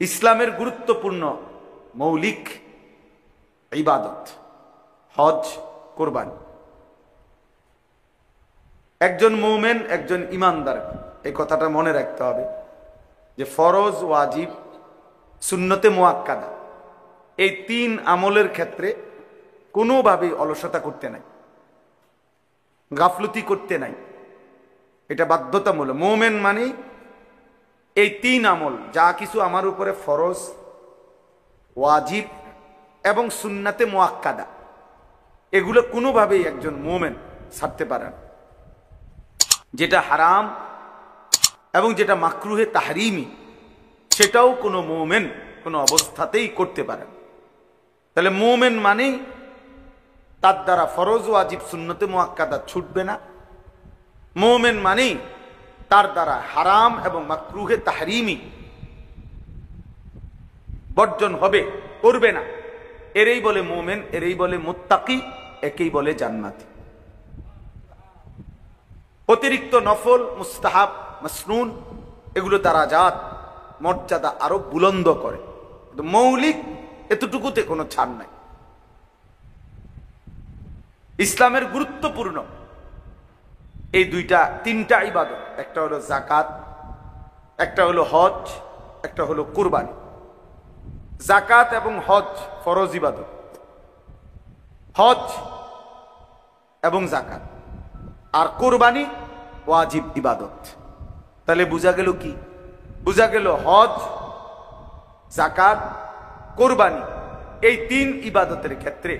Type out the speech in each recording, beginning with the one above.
ইসলামের গুরুত্বপূর্ণ মৌলিক ইবাদত হজ, কোরবানি। একজন মুমিন, একজন ইমানদার এই কথাটা মনে রাখতে হবে যে ফরজ, ওয়াজিব, সুন্নতে মুআক্কাদা এই তিন আমলের ক্ষেত্রে কোনোভাবেই অলসতা করতে নাই, গাফলতি করতে নাই। এটা বাধ্যতামূলক। মুমিন মানে এই তিন আমল, যা কিছু আমার উপরে ফরজ, ওয়াজিব এবং সুন্নাতে মুআক্কাদা, এগুলো কোনোভাবেই একজন মুমিন ছাড়তে পারে না। যেটা হারাম এবং যেটা মাকরুহে তাহরিমি, সেটাও কোনো মুমিন কোনো অবস্থাতেই করতে পারে না। তাহলে মুমিন মানেই তার দ্বারা ফরজ, ওয়াজিব, সুন্নতে মুআক্কাদা ছুটবে না। মুমিন মানেই তার দ্বারা হারাম এবং মাকরুহে তাহরিমি বর্জন হবে, করবে না। এরই বলে মুমিন, এরই বলে মুত্তাকি, একেই বলে জান্নাতি। অতিরিক্ত নফল, মুস্তাহাব, মাসনুন এগুলো দারাজাত, মর্যাদা আরো বুলন্দ করে। মৌলিক এতটুকুতে কোনো ছাড় নাই। ইসলামের গুরুত্বপূর্ণ এই তিনটা ইবাদত, একটা হলো যাকাত, একটা হলো হজ, একটা হলো কুরবানি। যাকাত এবং হজ ফরজ ইবাদত, হজ এবং যাকাত, আর কুরবানি ওয়াজিব ইবাদত। তাহলে বোঝা গেল কি? বোঝা গেল হজ, যাকাত, কুরবানি এই তিন ইবাদতের ক্ষেত্রে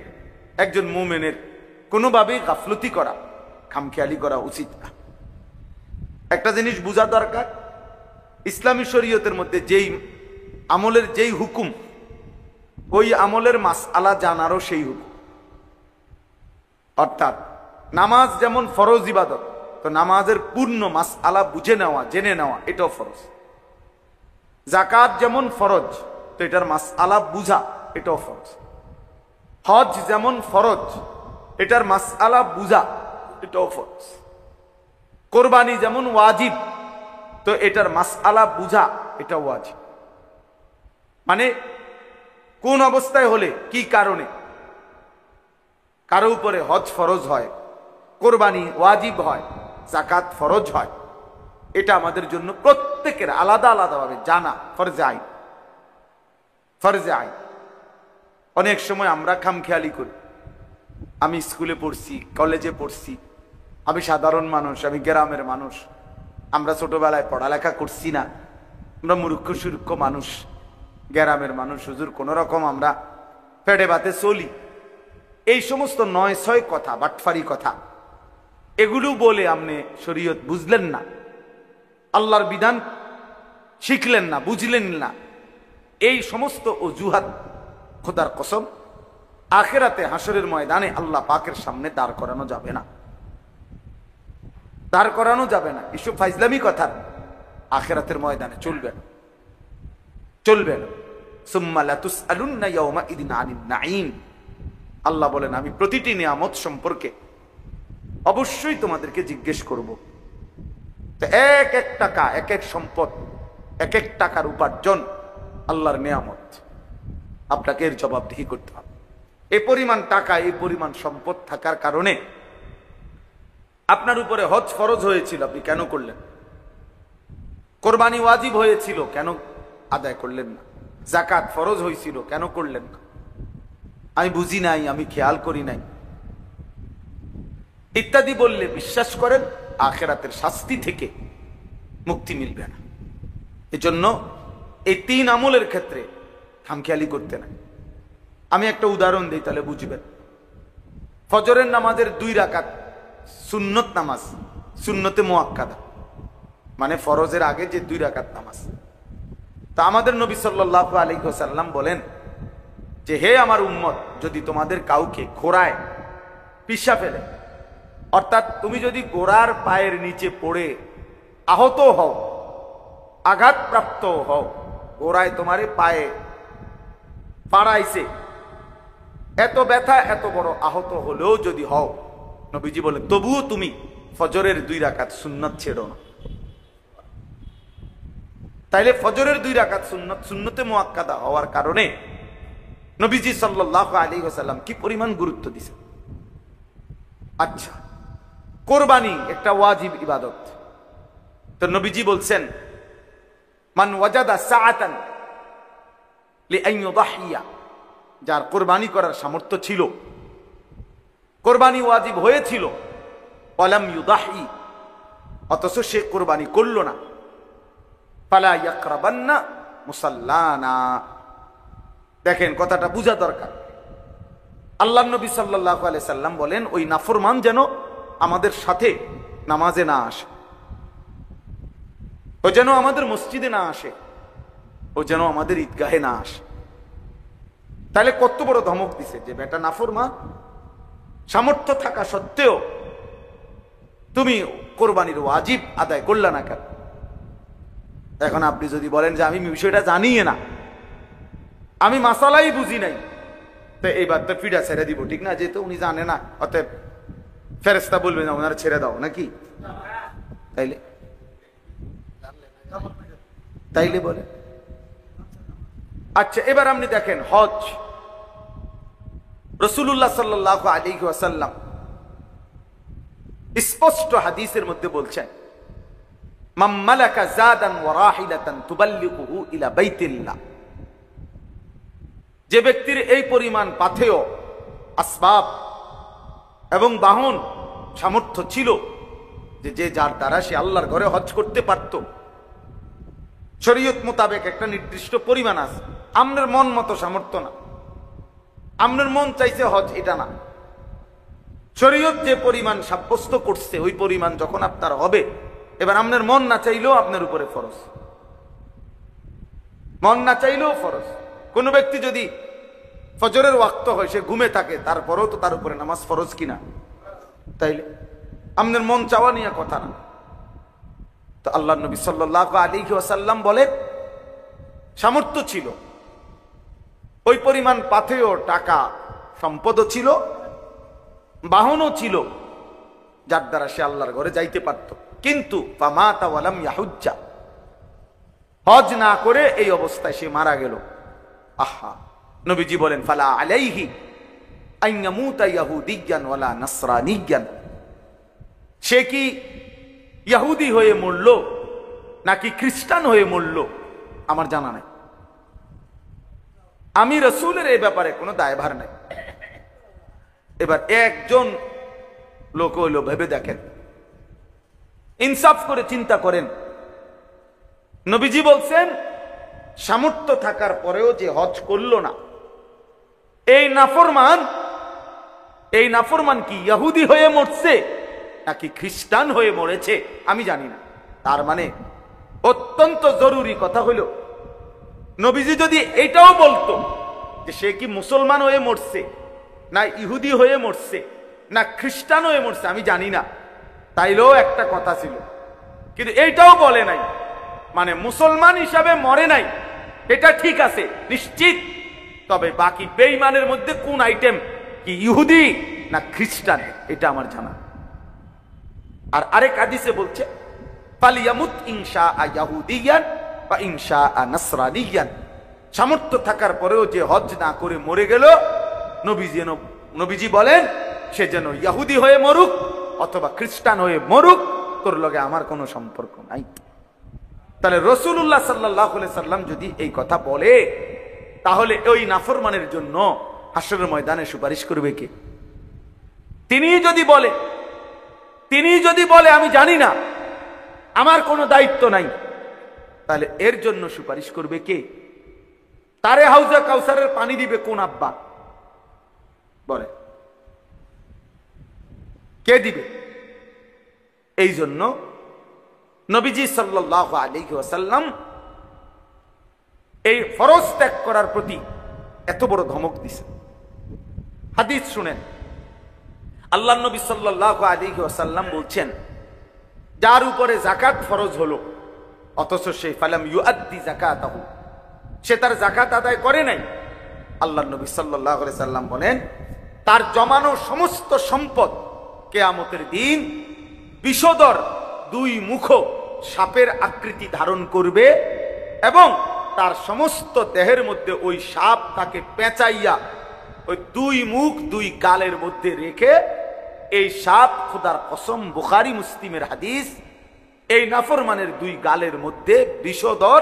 একজন মুমিনের কোনোভাবেই গাফলতি করা, খামখেয়ালি করা উচিত না। একটা জিনিস বোঝা দরকার, ইসলামী শরীয়তের মধ্যে যেই আমলের যেই হুকুম, ওই আমলের মাসআলা জানারও সেই হুকুম। অর্থাৎ নামাজ যেমন ফরজ ইবাদত, তো নামাজের পূর্ণ মাসআলা বুঝে নেওয়া, জেনে নেওয়া এটাও ফরজ। যাকাত যেমন ফরজ, তো এটার মাসআলা বুঝা এটাও ফরজ। হজ যেমন ফরজ, এটার মাসআলা বুঝা এটাও ফরজ। কোরবানি যেমন ওয়াজিব, তো এটার মাসআলা বুঝা এটাও ওয়াজিব। মানে কোন অবস্থায় হলে, কি কারণে কারো উপরে হজ ফরজ হয়, কোরবানি ওয়াজিব হয়, যাকাত ফরজ হয়, এটা আমাদের জন্য প্রত্যেকের আলাদা আলাদাভাবে জানা ফরজে আইন। ফরজে আইন। অনেক সময় আমরা খামখেয়ালি করি। আমি স্কুলে পড়ছি, কলেজে পড়ছি, আমি সাধারণ মানুষ, আমি গ্রামের মানুষ, আমরা ছোটবেলায় পড়ালেখা করছি না, আমরা মূর্খ সুরক্ষ মানুষ, গ্রামের মানুষ, হুজুর কোন রকম আমরা পেটে ভাতে চলি। এই সমস্ত ৯-৬ কথা, বাটফারি কথা, এগুলো বলে আপনি শরীয়ত বুঝলেন না, আল্লাহর বিধান শিখলেন না, বুঝলেন না। এই সমস্ত অজুহাত খোদার কসম আখিরাতে হাসরের ময়দানে আল্লাহ পাকের সামনে দাঁড় করানো যাবে না, দাঁড় করানো যাবে না। এসব ফাইজলামি কথা আখিরাতের ময়দানে চলবে না, চলবে না। সুম্মা লাতুসআলুন্না ইয়াওমাইদিন আনিন নাঈম। আল্লাহ বলেন, আমি প্রতিটি নিয়ামত সম্পর্কে অবশ্যই তোমাদেরকে জিজ্ঞেস করব। তো এক এক টাকা, এক এক সম্পদ, এক এক টাকার উপার্জন আল্লাহর নিয়ামত, আপনাকে এর জবাবদিহি করতে হবে। এই পরিমাণ টাকা, এই পরিমাণ সম্পদ থাকার কারণে আপনার উপরে হজ ফরজ হয়েছিল, আপনি কেন করলেন? কোরবানি ওয়াজিব হয়েছিল, কেন আদায় করলেন না? যাকাত ফরজ হয়েছিল, কেন করলেন না? আমি বুঝি নাই, আমি খেয়াল করি নাই, ইত্যাদি বললে বিশ্বাস করেন আখিরাতের শাস্তি থেকে মুক্তি মিলবে না। এজন্য এই তিন আমলের ক্ষেত্রে খামখেয়ালি করতে নাই। আমি একটা উদাহরণ দিই, তাহলে বুঝবেন। ফজরের নামাজের 2 রাকাত সুন্নত নামাজ, সুন্নতে মুআক্কাদা, মানে ফরজের আগে যে 2 রাকাত নামাজ। তা আমাদের নবী সাল্লাল্লাহু আলাইহি ওয়াসাল্লাম বলেন যে, হে আমার উম্মত, যদি তোমাদের কাউকে ঘোড়ায় পিষা ফেলে, অর্থাৎ তুমি যদি ঘোড়ার পায়ের নিচে পড়ে আহত হও, আঘাতপ্রাপ্ত হও, ঘোড়ায় তোমারে পায়ে পাড়াইছে, এত ব্যথা, এত বড় আহত হলেও যদি হও, নবীজি বলে তবুও তুমি ফজরের 2 রাকাত সুন্নাত ছেড়ো না। তাইলে ফজরের 2 রাকাত সুন্নত সুন্নতে মুআক্কাদা হওয়ার কারণে নবীজি সাল্লাল্লাহু আলাইহি ওয়াসাল্লাম কি পরিমাণ গুরুত্ব দিয়েছেন। আচ্ছা, কোরবানি একটা ওয়াজিব ইবাদত। তো নবীজি বলছেন, মান ওয়াজাদা সাআতান লিআন ইউদাহিয়া, যার কোরবানি করার সামর্থ্য ছিল, কোরবানি ওয়াজিব হয়েছিল, ওয়ালাম ইউদাহি, অথচ সে কোরবানি করল না, ফালা ইয়াকরাবান্না মুসাল্লানা। দেখেন কথাটা বোঝা দরকার। আল্লাহর নবী সাল্লাল্লাহু আলাইহি সাল্লাম বলেন, ওই নাফরমান যেন আমাদের সাথে নামাজে না আসে, ও যেন আমাদের মসজিদে না আসে, ও যেন আমাদের ঈদগাহে না আসে। তাহলে কত বড় ধমক দিছে যে বেটা নাফরমান, সামর্থ্য থাকা সত্ত্বেও তুমি কোরবানির ওয়াজিব আদায় করলা না কেন? এখন আপনি যদি বলেন যে আমি বিষয়টা জানি না, আমি মাসালাই বুঝি নাই, তো এইবার তো ফিডা ছেড়ে দিব, ঠিক না? যেহেতু উনি জানে না, অতএব ফেরেশতা বলবে না ওনারা ছেড়ে দাও, নাকি? তাইলে বলে। আচ্ছা, এবার আপনি দেখেন হজ। রাসূলুল্লাহ সাল্লাল্লাহু আলাইহি ওয়াসাল্লাম স্পষ্ট হাদিসের মধ্যে বলছেন, মান মালাকা জাদান ওয়া রাহিলাতান তুবাল্লিগুহু ইলা বাইতিল্লাহ, যে ব্যক্তির এই পরিমাণ পাথেয়, আসবাব এবং বাহন সামর্থ্য ছিল যে যার দ্বারা সে আল্লাহর ঘরে হজ করতে পারত। শরীয়ত মোতাবেক একটা নির্দিষ্ট পরিমাণ আছে, আপনার মন মতো সামর্থ্য না, আপনার মন চাইছে হজ, এটা না। শরীয়ত যে পরিমাণ সাব্যস্ত করছে ওই পরিমাণ যখন আপনার হবে, এবার আপনার মন না চাইলেও আপনার উপরে ফরজ, মন না চাইলেও ফরজ। কোন ব্যক্তি যদি ফজরের ওয়াক্ত হয়, সে ঘুমে থাকে, তারপরেও তো তার উপরে নামাজ ফরজ কিনা? তাইলে আপনার মন চাওয়া নিয়ে কথা না। তো আল্লাহ নবী সাল্লাল্লাহু আলাইহি ওয়াসাল্লাম বলে, সামর্থ্য ছিল, ওই পরিমাণ পাথেয়, টাকা, সম্পদও ছিল, বাহনও ছিল, যার দ্বারা সে আল্লাহর ঘরে যাইতে পারত। কিন্তু ফামাতা ওয়ালাম ইয়াহুজ্জা, হজ না করে এই অবস্থায় সে মারা গেল। আহা, নবীজি বলেন, ফালা আলাইহি আন ইয়ামুতা ইয়াহুদিয়ান ওয়ালা নাসরানিয়ান, সে কি ইহুদি হয়ে মরল নাকি খ্রিস্টান হয়ে মরল আমার জানা নাই। আমি রাসূলের এই ব্যাপারে কোনো দায়ভার নাই। এবার একজন লোক হইল, ভেবে দেখেন, ইনসাফ করে চিন্তা করেন। নবীজি বলছেন, সামর্থ্য থাকার পরেও যে হজ করল না, এই নাফরমান কি ইহুদি হয়ে মরছে নাকি খ্রিস্টান হয়ে মরেছে আমি জানি না। তার মানে অত্যন্ত জরুরি কথা হইল, নবীজি যদি এটাও বলতো যে সে কি মুসলমান হয়ে মরছে না ইহুদি হয়ে মরছে না খ্রিস্টান হয়ে মরছে আমি জানি না, তাইলেও একটা কথা ছিল। কিন্তু এইটাও বলে নাই, মানে মুসলমান হিসাবে মরে নাই, এটা ঠিক আছে নিশ্চিত, তবে বাকি বেঈমানের মধ্যে কোন আইটেম, কি ইহুদি না খ্রিস্টান, এটা আমার জানা। আর আরেক হাদিসে বলছে, ফালিয়ামুত ইনশাআ ইয়াহুদিয়ান বা ইনশাআ নাসরানিয়ান, সামর্থ্য থাকার পরেও যে হজ না করে মরে গেল, নবীজি বলেন সে যেন ইহুদি হয়ে মরুক অথবা খ্রিস্টান হয়ে মরুক, তোর লগে আমার কোনো সম্পর্ক নাই। তাহলে রাসূলুল্লাহ সাল্লাল্লাহু আলাইহি সাল্লাম যদি এই কথা বলে, তাহলে ওই নাফরমানের জন্য হাসরের ময়দানে সুপারিশ করবে কে? তিনি যদি বলে আমি জানি না, আমার কোনো দায়িত্ব নাই, তাহলে এর জন্য সুপারিশ করবে কে? তারে হাউজে কাউসারের পানি দিবে কোন আব্বা? বলে কে দিবে? এই জন্য নবীজি সাল্লাল্লাহু আলাইহি ওয়াসাল্লাম এই ফরজ ত্যাগ করার প্রতি এত বড় ধমক দিছে। হাদিস শুনেন, আল্লাহর নবী সাল্লাল্লাহু আলাইহি ওয়াসাল্লাম বলছেন, যার উপরে যাকাত ফরজ হলো অথচ সে ফালাম ইউআদ্দি যাকাতাহু, সে তার যাকাত আদায় করে নাই, আল্লাহর নবী সাল্লাল্লাহু আলাইহি সাল্লাম বলেন, তার জমানো সমস্ত সম্পদ কিয়ামতের দিন বিষধর দুই মুখ সাপের আকৃতি ধারণ করবে এবং তার সমস্ত দেহের মধ্যে ওই সাপ তাকে পেঁচাইয়া ওই দুই মুখ দুই গালের মধ্যে রেখে, এই সাপ খোদার কসম, বুখারী মুসলিমের হাদিস, এই নাফরমানের দুই গালের মধ্যে বিষধর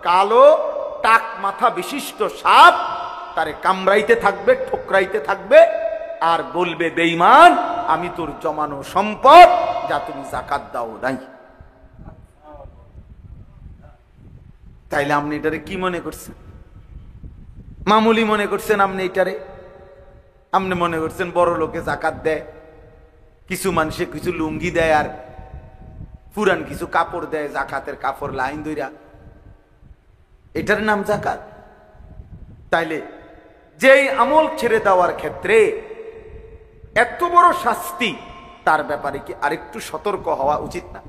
কালো টাক মাথা বিশিষ্ট সাপ তারে কামড়াইতে থাকবে, ঠোকরাইতে থাকবে, আর বলবে, বেঈমান, আমি তোর জমানো সম্পদ যা তুমি যাকাত দাও নাই। তাইলে আপনি এটারে কি মনে করছেন? মামুলি মনে করছেন আপনি এটারে? আপনি মনে করছেন বড় লোকে যাকাত দেয়, কিছু মানুষে কিছু লুঙ্গি দেয় আর পুরান কিছু কাপড় দেয়, যাকাতের কাপড় লাইন ধইরা, এটার নাম যাকাত? তাইলে যেই আমল ছেড়ে দেওয়ার ক্ষেত্রে এত বড় শাস্তি, তার ব্যাপারে কি আরেকটু সতর্ক হওয়া উচিত না?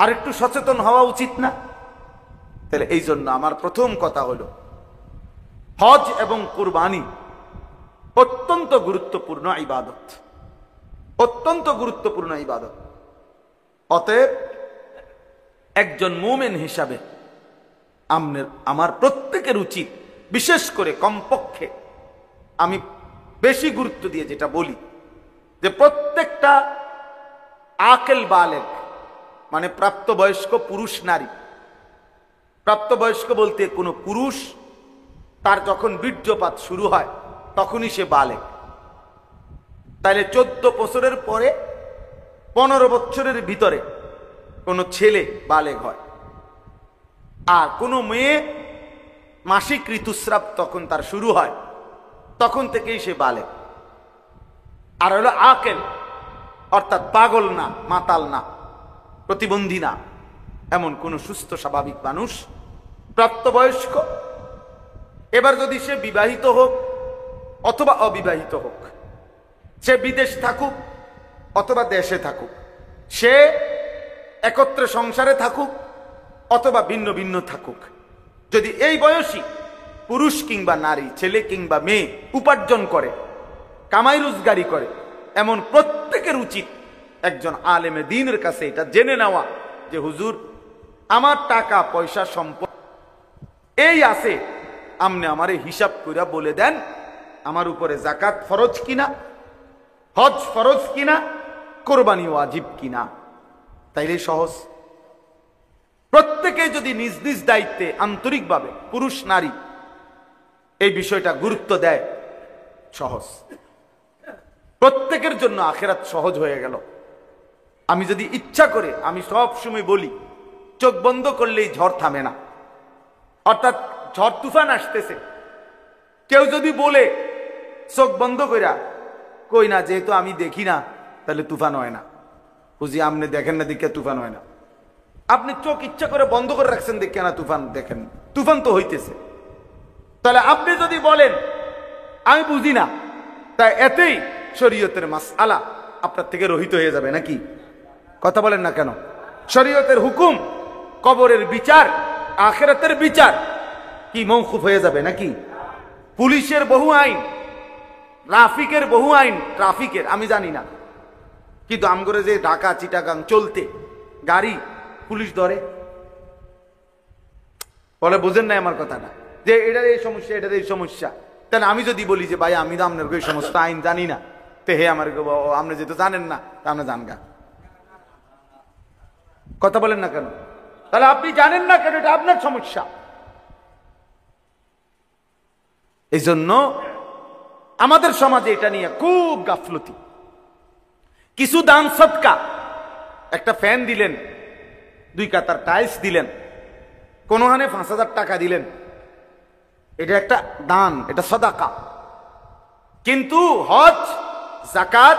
আরেকটু সচেতন হওয়া উচিত না? তাহলে এই জন্য আমার প্রথম কথা হলো, হজ এবং কুরবানি অত্যন্ত গুরুত্বপূর্ণ ইবাদত, অত্যন্ত গুরুত্বপূর্ণ ইবাদত। অতএব একজন মুমিন হিসাবে আমার প্রত্যেকের উচিত, বিশেষ করে কমপক্ষে আমি বেশি গুরুত্ব দিয়ে যেটা বলি, যে প্রত্যেকটা আকেল বালেগ, মানে প্রাপ্তবয়স্ক পুরুষ নারী, প্রাপ্তবয়স্ক বলতে কোনো পুরুষ তার যখন বীর্যপাত শুরু হয় তখনই সে বালেগ। তাইলে 14 বছরের পরে 15 বছরের ভিতরে কোনো ছেলে বালেগ হয়, আর কোনো মেয়ে মাসিক ঋতুস্রাব তখন তার শুরু হয়, তখন থেকেই সে বালেগ। আর হলো আকেল, অর্থাৎ পাগল না, মাতাল না, প্রতিবন্ধী না, এমন কোন সুস্থ স্বাভাবিক মানুষ প্রাপ্তবয়স্ক। এবার যদি সে বিবাহিত হোক অথবা অবিবাহিত হোক, সে বিদেশ থাকুক অথবা দেশে থাকুক, সে একত্রে সংসারে থাকুক অথবা ভিন্ন ভিন্ন থাকুক, যদি এই বয়সী পুরুষ কিংবা নারী, ছেলে কিংবা মেয়ে উপার্জন করে, কামাই রোজগারি করে, এমন প্রত্যেকের উচিত একজন আলেমে দ্বীনের কাছে এটা জেনে নেওয়া যে, হুজুর, আমার টাকা পয়সা সম্পদ এই আছে, আপনি আমারে হিসাব কইরা বলে দেন আমার উপরে যাকাত ফরজ কিনা, হজ ফরজ কিনা, কোরবানি ওয়াজিব কিনা। তাইলে সহজ। প্রত্যেকে যদি নিজ নিজ দায়িত্বে আন্তরিকভাবে, পুরুষ নারী, এই বিষয়টা গুরুত্ব দেয়, সহজ, প্রত্যেকের জন্য আখিরাত সহজ হয়ে গেল। আমি যদি ইচ্ছা করে, আমি সব সময় বলি, চোখ বন্ধ করলেই ঝড় থামে না, অর্থাৎ ঝড় তুফান আসতেছে, কেউ যদি বলে চোখ বন্ধ কইরা, কই না, যেহেতু আমি দেখি না তাহলে তুফান হয় না। বুঝি আপনি দেখেন না দেখে তুফান হয় না, আপনি চোখ ইচ্ছা করে বন্ধ করে রাখছেন দেখে না তুফান দেখেন, তুফান তো হইতেছে। তাহলে আপনি যদি বলেন আমি বুঝি না, তাই এতেই শরীয়তের মাসআলা আপনার থেকে রহিত হয়ে যাবে নাকি? কথা বলেন না কেন? শরীয়তের হুকুম, কবরের বিচার, আখিরাতের বিচার কি মওকুফ হয়ে যাবে নাকি? পুলিশের বহু আইন, ট্রাফিকের বহু আইন, ট্রাফিকের আমি জানি না, কিন্তু আমগরে যে ঢাকা চিটাগাং চলতে গাড়ি পুলিশ ধরে, বলে বুঝেন না আমার কথাটা, যে এটার এই সমস্যা, এটার এই সমস্যা। তাহলে আমি যদি বলি যে ভাই আমি তো আপনার ওই সমস্ত আইন জানি না, তো হে আমার আপনি যেহেতু জানেন না তা আপনি জানগা। কথা বলেন না কেন? তাহলে আপনি জানেন না কেন, এটা আপনার সমস্যা। এই জন্য আমাদের সমাজে এটা নিয়ে খুব গাফলতি। কিছু দান সদকা, একটা ফ্যান দিলেন, 2 কাতার টাইলস দিলেন, কোনখানে 5,000 টাকা দিলেন, এটা একটা দান, এটা সাদাকা। কিন্তু হজ, যাকাত,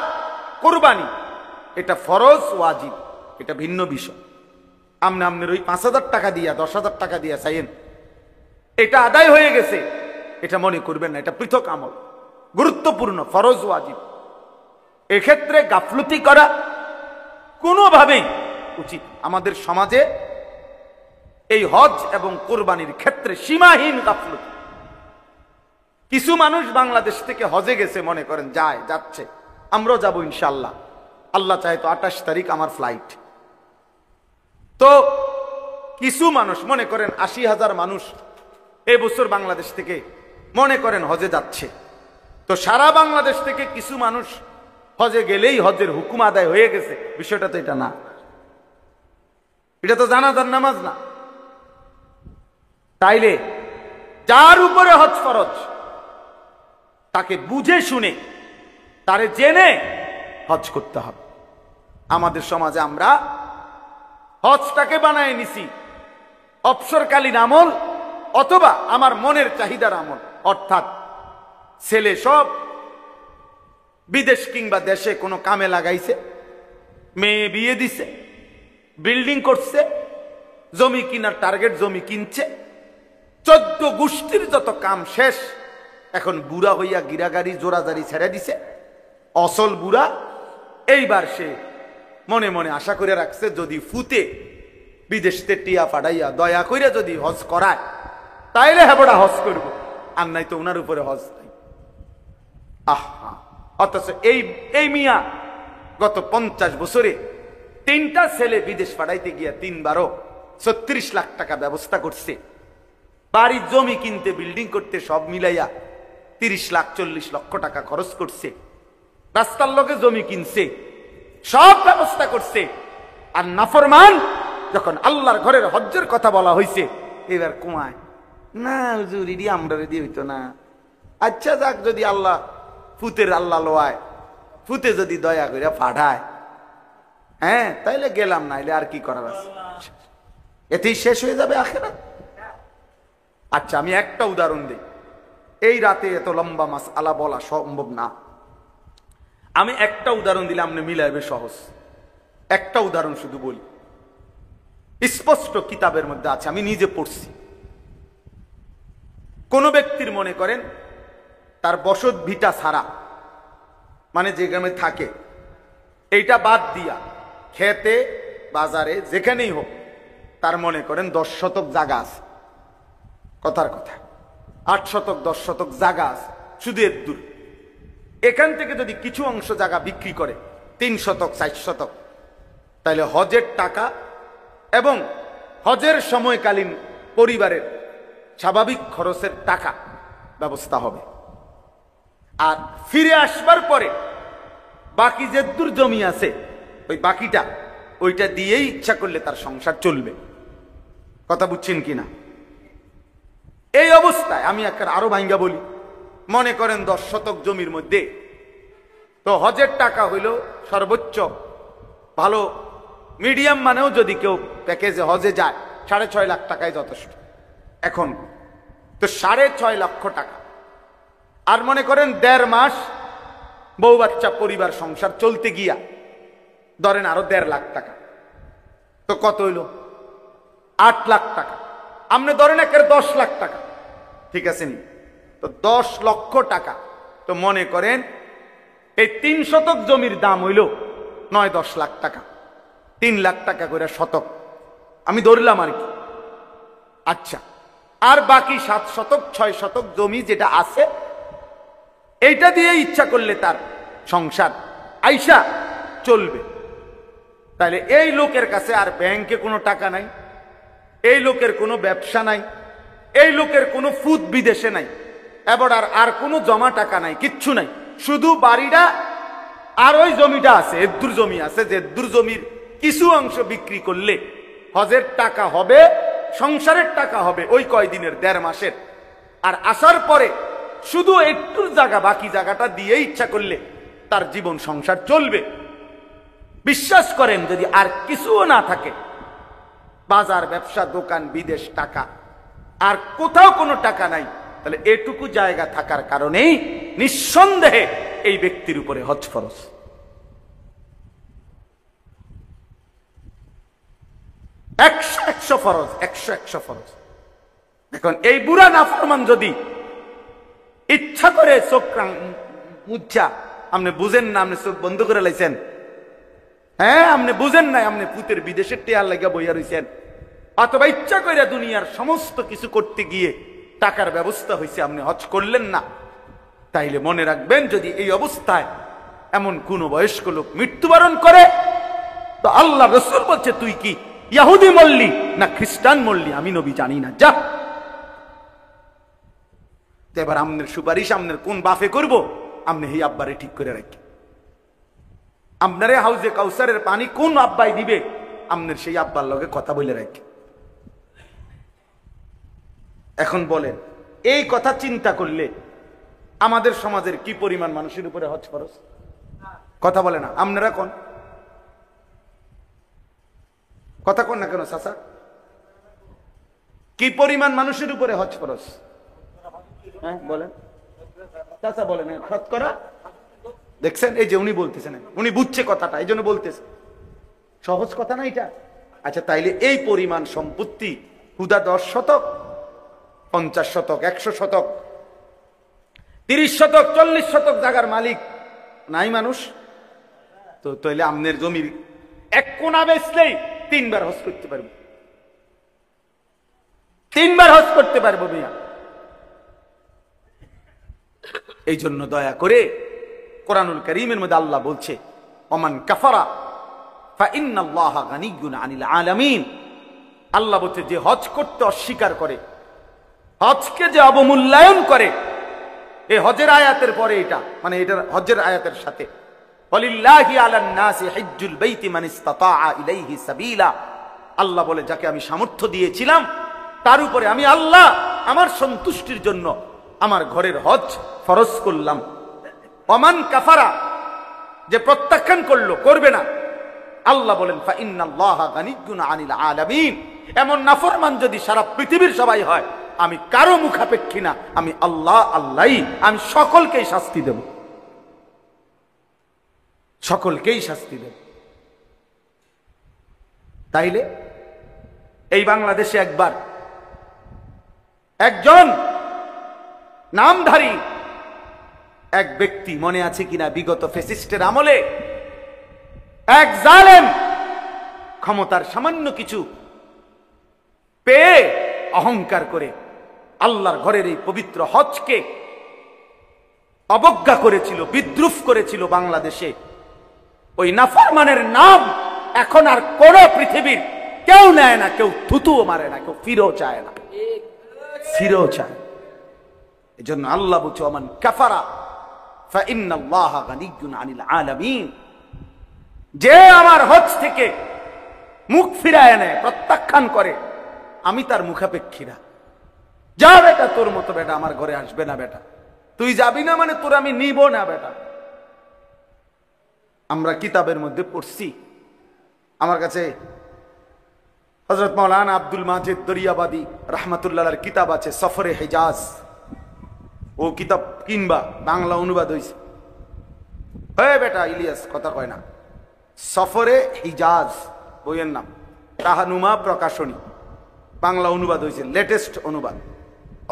কুরবানি এটা ফরজ ওয়াজিব, এটা ভিন্ন বিষয়। আপনার ওই 5,000 টাকা দিয়া 10,000 টাকা দিয়া চাইেন, এটা আদায় হয়ে গেছে, এটা মনে করবেন না, এটা পৃথক আমল, গুরুত্বপূর্ণ, ফরজ ওয়াজিব। এক্ষেত্রে গাফলতি করা কোনোভাবেই উচিত। আমাদের সমাজে এই হজ এবং কোরবানির ক্ষেত্রে সীমাহীন গাফলতি। কিছু মানুষ বাংলাদেশ থেকে হজে গেছে, মনে করেন যাচ্ছে, আমরাও যাবো ইনশাআল্লাহ, আল্লাহ চাহে তো 28 তারিখ আমার ফ্লাইট। তো কিছু মানুষ মনে করেন ৮০,০০০ মানুষ এই বছর বাংলাদেশ থেকে মনে করেন হজে যাচ্ছে, তো সারা বাংলাদেশ থেকে কিছু মানুষ হজে গেলেই হজের হুকুম আদায় হয়ে গেছে, বিষয়টা তো এটা না। এটা তো জানাজার নামাজ না। তাইলে যার উপরে হজ ফরজ তাকে বুঝে শুনে তারে জেনে হজ করতে হবে। আমাদের সমাজে আমরা হজটাকে বানায় নিছি অবসরকালীন আমল অথবা আমার মনের চাহিদার আমল। অর্থাৎ ছেলে সব বিদেশ কিংবা দেশে কোনো কামে লাগাইছে, মেয়ে বিয়ে দিছে, বিল্ডিং করছে, জমি কিনার টার্গেট জমি কিনছে, 14 গোষ্ঠীর যত কাম শেষ। এখন বুড়া হইয়া গিরাগাড়ি জোরাজারি ছেড়ে দিছে, অসল বুড়া। এইবার সে মনে মনে আশা করে রাখছে যদি ফুতে বিদেশতে টিয়া ফাটাইয়া দয়া কইরা যদি হজ করায় তাইলে হেবড়া হজ করব, আর নাই তো ওনার উপরে হজ নাই। আহা, অথচ এই মিয়া গত 50 বছরে 3টা ছেলে বিদেশ পাঠাইতে গিয়া 3বারও 36 লাখ টাকা ব্যবস্থা করছে। বাড়ির জমি কিনতে বিল্ডিং করতে সব মিলাইয়া 30 লাখ 40 লক্ষ টাকা খরচ করছে। রাস্তার লগে জমি কিনছে, সব ব্যবস্থা করছে। আর নাফরমান যখন আল্লাহর ঘরের হজ্জের কথা বলা হয়েছে এবার কুমায় না, হুজুর ইডি আমরা রেডি হইতো না। আচ্ছা যাক, যদি আল্লাহ ফুতের আল্লাহ লোয়ায়, ফুতে যদি দয়া করে পাঠায়, হ্যাঁ তাইলে গেলাম, নাইলে আর কি করার আছে, এতেই শেষ হয়ে যাবে আখিরাত। আচ্ছা আমি একটা উদাহরণ দিই, এই রাতে এত লম্বা মাসআলা বলা সম্ভব না। আমি একটা উদাহরণ দিলে আপনি মিলাইবে সহজ। একটা উদাহরণ শুধু বলি, স্পষ্ট কিতাবের মধ্যে আছে, আমি নিজে পড়ছি। কোন ব্যক্তির মনে করেন তার বসত ভিটা ছাড়া, মানে যে গ্রামে থাকে এইটা বাদ দিয়া খেতে বাজারে যেখানেই হোক তার মনে করেন 10 শতক জায়গা আছে, কথার কথা 8 শতক 10 শতক জায়গা আছে, শুধু এর দূর। এখান থেকে যদি কিছু অংশ জায়গা বিক্রি করে 3 শতক 4 শতক, তাহলে হজের টাকা এবং হজের সময়কালীন পরিবারের স্বাভাবিক খরচের টাকা ব্যবস্থা হবে। আর ফিরে আসবার পরে বাকি যে দূর জমি আছে ওই বাকিটা ওইটা দিয়েই ইচ্ছা করলে তার সংসার চলবে। কথা বুঝছেন কিনা? এই অবস্থায় আমি আরো ভাঙ্গা বলি, মনে করেন 10 শতক জমির মধ্যে তো হজের টাকা হইল সর্বোচ্চ ভালো মিডিয়াম মানেও যদি কেউ প্যাকেজে হজে যায় 6.5 লাখ টাকায় যথেষ্ট এখন, তো 6.5 লক্ষ টাকা। আর মনে করেন 1.5 মাস বউ বাচ্চা পরিবার সংসার চলতে গিয়া ধরেন আরো 1.5 লাখ টাকা, তো কত হইল 8 লাখ টাকা। আপনি ধরেন 10 লাখ টাকা, ঠিক আছে নি? তো 10 লক্ষ টাকা। তো মনে করেন এই 3 শতক জমির দাম হইল 9-10 লাখ টাকা, 3 লাখ টাকা করে শতক আমি ধরলাম আর কি। আচ্ছা, আর বাকি 7 শতক 6 শতক জমি যেটা আছে এইটা দিয়ে ইচ্ছা করলে তার সংসার আইসা চলবে। তাহলে এই লোকের কাছে আর ব্যাংকে কোনো টাকা নাই, এই লোকের কোনো ব্যবসা নাই, এই লোকের কোনো ফুদ বিদেশে নাই, এবার আর কোনো জমা টাকা নাই, কিচ্ছু নাই, শুধু বাড়িটা আর ওই জমিটা আছে, এদ্দুর জমি আছে, যে এদ্দুর জমির কিছু অংশ বিক্রি করলে হজের টাকা হবে, সংসারের টাকা হবে ওই কয়দিনের 1.5 মাসের। আর আসার পরে শুধু একটু জায়গা, বাকি জায়গাটা দিয়ে ইচ্ছা করলে তার জীবন সংসার চলবে। বিশ্বাস করেন যদি আর কিছুও না থাকে, বাজার ব্যবসা দোকান বিদেশ টাকা আর কোথাও কোনো টাকা নাই, তাহলে এটুকু জায়গা থাকার কারণেই নিঃসন্দেহে এই ব্যক্তির উপরে হজ ফরজ। একশো ফরজ, 100 ফরজ। এখন এই বুড়া নাফরমান যদি ইচ্ছা করে চোখ মুচ্ছা, আপনি বুঝেন না, আপনি চোখ বন্ধ করে লাইছেন, হ্যাঁ আপনি বুঝেন নাই, আপনি পুতের বিদেশের টেয়ার লাগিয়া বইয়া রইছেন, অথবা ইচ্ছা করে দুনিয়ার সমস্ত কিছু করতে গিয়ে টাকার ব্যবস্থা হয়েছে, আপনি হজ করলেন না, তাইলে মনে রাখবেন যদি এই অবস্থায় এমন কোন বয়স্ক লোক মৃত্যুবরণ করে তো আল্লাহ রাসূল বলছে তুই কি ইহুদি মল্লি না খ্রিস্টান মল্লি আমি নবী জানি না, যা। এবার আমনের সুপারিশ আমনের কোন বাফে করব, আমনে এই আব্বারে ঠিক করে রাখি। আপনারে হাউজে কাউসারের পানি কোন আব্বাই দিবে, আমনের সেই আব্বার লগে কথা বলে রাখি। এখন বলেন, এই কথা চিন্তা করলে আমাদের সমাজের কি পরিমাণ মানুষের উপরে হজ ফরজ? কথা বলে না, আপনারা কোন কথা কোন না কেন চাচা? কি পরিমাণ মানুষের উপরে হজ ফরজ? হ্যাঁ বলেন চাচা, বলেন। শতকরা দেখছেন, এই যে উনি বলতেছেন, উনি বুঝছে কথাটা, এই জন্য বলতেছে। সহজ কথা না এটা? আচ্ছা, তাইলে এই পরিমাণ সম্পত্তি হুদা 10 শতক, 50 শতক, 100 শতক, 30 শতক, 40 শতক জায়গার মালিক নাই মানুষ? তো তাইলে আমনের জমির এক কোণা বেচলেই 3 বার হজ করতে পারবো, 3 বার হজ করতে পারবো মিয়া। এই জন্য দয়া করে কোরআনুল কারীমের মধ্যে আল্লাহ বলছে, ওমান কাফারা ফাইন্নাল্লাহা গানিয়্যুন আনিল আলামিন। আল্লাহ বলছে, যে হজ করতে অস্বীকার করে, হজকে যে অবমূল্যায়ন করে, এই হজের আয়াতের পরে এটা, মানে এটা হজের আয়াতের সাথে, ওয়ালিল্লাহি আলান নাসি হিজ্জুল বাইতি মান ইসতাতাআ ইলাইহি সাবিলা। আল্লাহ বলে, যাকে আমি সামর্থ্য দিয়েছিলাম তার উপরে আমি আল্লাহ আমার সন্তুষ্টির জন্য আমার ঘরের হজ ফরজ করলাম। ওমান কাফারা, যে প্রত্যাখ্যান করলো, করবে না, আল্লাহ বলেন ফাইন্নাল্লাহা গানিয়্যুন আনিল আলামিন। এমন নাফরমান যদি সারা পৃথিবীর সবাই হয়, আমি কারো মুখাপেক্ষী না, আমি আল্লাহ আল্লাহই, আমি সকলকেই শাস্তি দেব, সকলকেই শাস্তি দেব। তাইলে এই বাংলাদেশে একবার একজন নামধারী এক ব্যক্তি, মনে আছে কিনা বিগত ফ্যাসিস্টের আমলে, এক জালেম ক্ষমতার সামান্য কিছু পেয়ে অহংকার করে আল্লাহর ঘরের এই পবিত্র হজকে অবজ্ঞা করেছিল, বিদ্রুপ করেছিল বাংলাদেশে। ওই নাফরমানের নাম এখন আর কোন পৃথিবীর কেউ নেয় না, কেউ থুতুও মারে না, কেউ ফিরেও চায় না, ফিরেও চায়। এই জন্য আল্লাহ বলছে, ওমান কাফারা ফাইন্নাল্লাহা গানিয়্যুন আনিল আলামিন। যে আমার হজ থেকে মুখ ফিরায় নেয়, প্রত্যাখ্যান করে, আমি তার মুখাপেক্ষী না। যা বেটা, তোর মতো বেটা আমার ঘরে আসবে না বেটা, তুই যাবি না মানে তোর আমি নিব না বেটা। আমরা কিতাবের মধ্যে পড়ছি, আমার কাছে হযরত মাওলানা আব্দুল মাজিদ দরিয়াবাদী রাহমাতুল্লাহর কিতাব আছে, সফরে হিজাজ। ও কিতাব কিনবা, বাংলা অনুবাদ হয়েছে। বেটা ইলিয়াস কথা কয় না, সফরে হিজাজ বইয়ের নাম, তাহানুমা প্রকাশনী, বাংলা অনুবাদ হয়েছে, লেটেস্ট অনুবাদ,